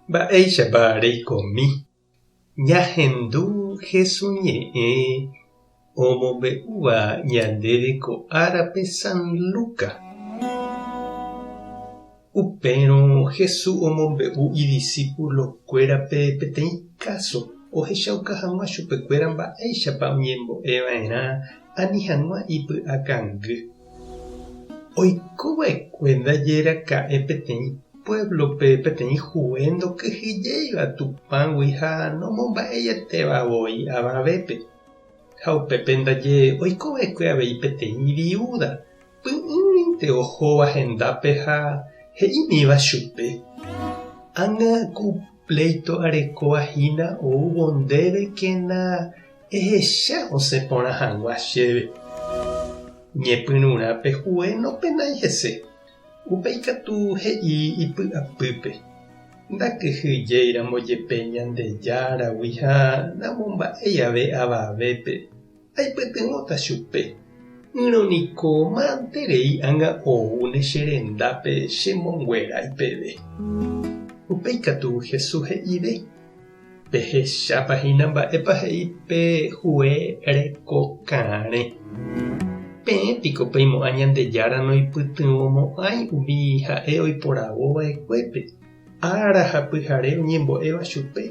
Mba'éichapa reikomi. Ñahendu Jesús ñe'ẽ omombe'úva ñandéve ko árape San Luca. Upérõ Jesús omombe'u idiscípulokuérape peteĩ káso ohechauka hag̃ua chupekuéra mba'éichapa oñembo'eva'erã ani hag̃ua ipy'akangy. Oikova'ekue ndaje raka'e peteĩ pueblope peteĩ hue ndokyhyjéiva Tupãgui ha nomomba'ejetevavoi avavépe. Ha upépe ndaje oikova'ekue avei peteĩ viuda py'ỹinte ohóva hendápe ha he'ímiva chupe. Ág̃a ku pleito arekovahína oúvo ndéve kéna ehecha osẽporã hag̃ua chéve. Ñepyrũrãpe hue nopenái hese. Upéi katu he'i ipy'apýpe. Ndakyhyjéira mbojepe Ñandejáragui ha namomba'éi ave avavépe. Aipytyvõta chupe. Yrõniko ma'ãterei ág̃a oúne che rendápe chemonguerái peve. Upéi katu Jesús he'íve. Pehechápahína mba'épa he'ípe hue rekokãre. Peẽpiko peimo'ã Ñandejára noipytyvõmo'ãi umi ha'e oiporavova'ekuépe. Ára ha pyhare oñembo'éva chupe.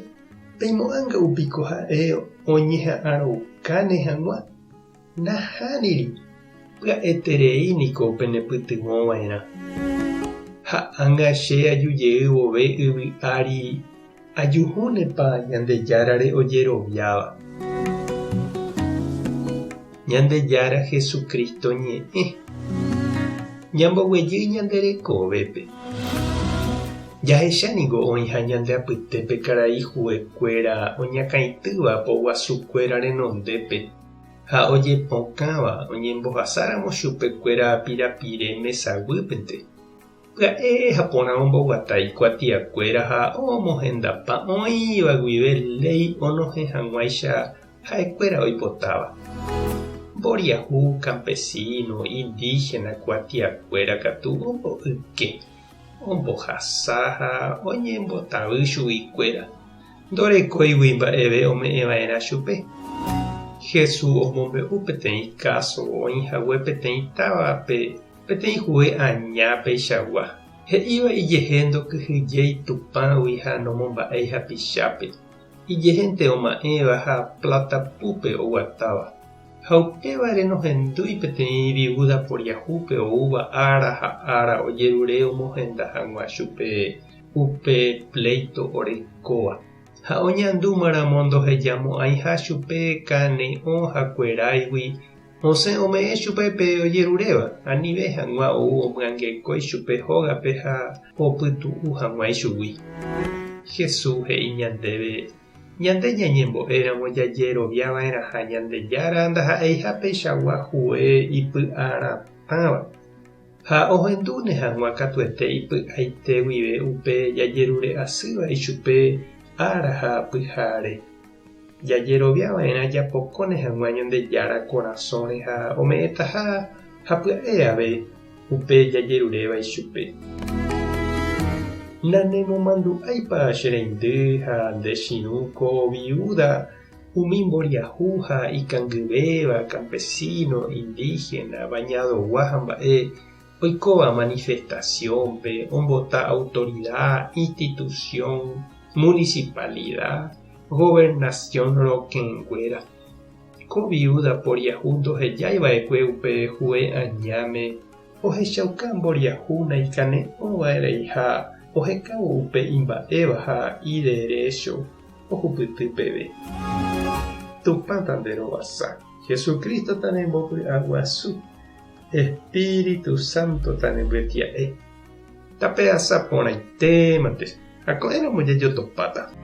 Peimo'ãnga upiko ha'e oñeha'ãroukáne hag̃ua. Nahániri. Pya'etereíniko penepytyvõva'erã. Ha ág̃a che ajujeývo vove yvy'ári ajuhúnepa Ñandejárare ojeroviáva. Ñandejára Jesucristo ñe'ẽ. Ñamboguejy ñanderekovépe. Jahechaniko oĩha ñandeapytépe karai huekuéra oñakãitýva poguasukuéra renondépe ha ojepokãva oñembohasáramo chupekuéra pirapire mesaguýpente. Pya'e ha porã omboguata ikuatiakuéra ha omohendapa oĩva guive ley onohẽ hag̃uáicha ha'ekuéra oipotáva. Mboriahu campesino, indígena kuatiakuéra katu ombo'yke, ombohasa ha oñembotavy chuguikuéra. Ndorekóigui mba'eve ome'ẽva'erã chupe. Jesús omombe'u peteĩ káso oĩhague peteĩ távape peteĩ hue aña peichagua. He'íva ijehe ndokyhyjéi Tupãgui ha nomomba'éi hapichápe. Ijehénte oma'ẽva ha Platapúpe oguatáva. Ha upévare nohendúi peteĩ viuda poriahúpe oúva ára ha ára ojerure omohenda hag̃ua chupe upe pleito orekóva. Ha oñandúmaramo ndohejamo'ãiha chupe kane'õ ha kueráigui osẽ ome'ẽ chupepe ojeruréva. Anive hag̃ua ou omyangekói chupe hógape ha opytu'u hag̃uái chugui. Jesús he'i ñandéve. Ñande ñañembo'éramo jajeroviava'erã ha Ñandejára ndaha'éiha peichagua hue ipy'aratãva. Ha ohendúne hag̃ua katuete ipy'aite guive upe jajerure asýva ichupe ára ha pyhare. Jajeroviava'erã japokóne hag̃ua Ñandejára korasõre ha ome'ẽtaha ha pya'e ave upe jajeruréva ichupe. Nanemomandu'áipa che reindy ha ndechirũko viuda umi mboriahu ha ikangyvéva campesino, indígena, bañadogua ha mba'e oikóva manifestaciónpe ombota autoridad, institución, municipalidad, gobernación rokẽnguéra. Ko viuda poriahu ndohejáiva'ekue upe hue añáme ohechauka mboriahúna ikane'õva'erei ha ohekávo upe imba'éva ha iderecho ohupyty peve. Tupã tanderovasa. Jesucristo tanembopy'aguasu. Espíritu Santo tanembyatia'e. Tape asaporãitémante. Ha ko'ẽramo jajotopáta.